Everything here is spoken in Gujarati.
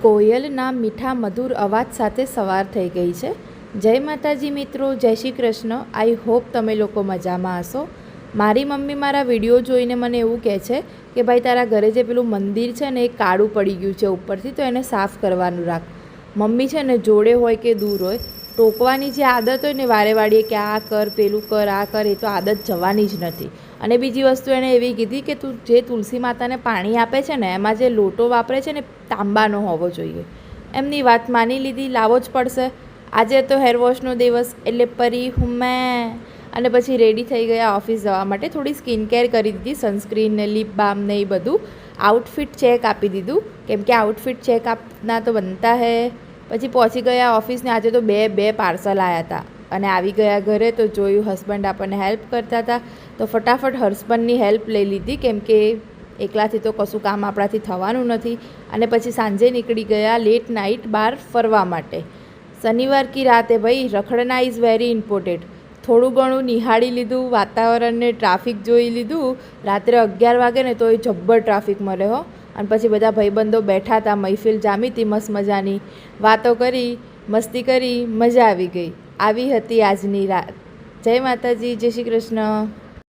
કોયલના મીઠા મધુર અવાજ સાથે સવાર થઈ ગઈ છે. જય માતાજી મિત્રો, જય શ્રી કૃષ્ણ. આઈ હોપ તમે લોકો મજામાં હશો. મારી મમ્મી મારા વિડીયો જોઈને મને એવું કહે છે કે ભાઈ તારા ઘરે જે પેલું મંદિર છે ને એ કાળું પડી ગયું છે ઉપરથી, તો એને સાફ કરવાનું રાખ. મમ્મી છે ને જોડે હોય કે દૂર હોય, ટોકવાની જે આદત હોય ને વારે વાળીએ કે આ કર પેલું કર આ કર, એ તો આદત જવાની જ નથી. અને બીજી વસ્તુ એણે એવી કીધી કે તું જે તુલસી માતાને પાણી આપે છે ને એમાં જે લોટો વાપરે છે ને તાંબાનો હોવો જોઈએ. એમની વાત માની લીધી, લાવવો જ પડશે. આજે તો હેરવોશનો દિવસ એટલે પરી હું મેં. અને પછી રેડી થઈ ગયા ઓફિસ જવા માટે. થોડી સ્કિન કેર કરી દીધી, સનસ્ક્રીન ને લિપ બામ ને એ બધું. આઉટફિટ ચેક આપી દીધું કેમ કે આઉટફિટ ચેક આપના તો બનતા હે. પછી પહોંચી ગયા ઓફિસને. આજે તો બે પાર્સલ આવ્યા હતા અને આવી ગયા ઘરે તો જોયું હસબન્ડ આપણને હેલ્પ કરતા હતા, તો ફટાફટ હસબન્ડની હેલ્પ લઈ લીધી કેમ કે એકલાથી તો કશું કામ આપણાથી થવાનું નથી. અને પછી સાંજે નીકળી ગયા લેટ નાઇટ બહાર ફરવા માટે. શનિવાર કી રાતે ભાઈ રખડના ઇઝ વેરી ઇમ્પોર્ટન્ટ. થોડું ઘણું નિહાળી લીધું, વાતાવરણને ટ્રાફિક જોઈ લીધું. રાત્રે 11 વાગે ને તો એ જબ્બર ટ્રાફિક મળે હો. અને પછી બધા ભાઈબંધો બેઠા હતા, મહેફિલ જામી હતી મસ્ત મજાની. વાતો કરી, મસ્તી કરી, મજા આવી ગઈ. આવી હતી આજની રાત. જય માતાજી, જય શ્રી કૃષ્ણ.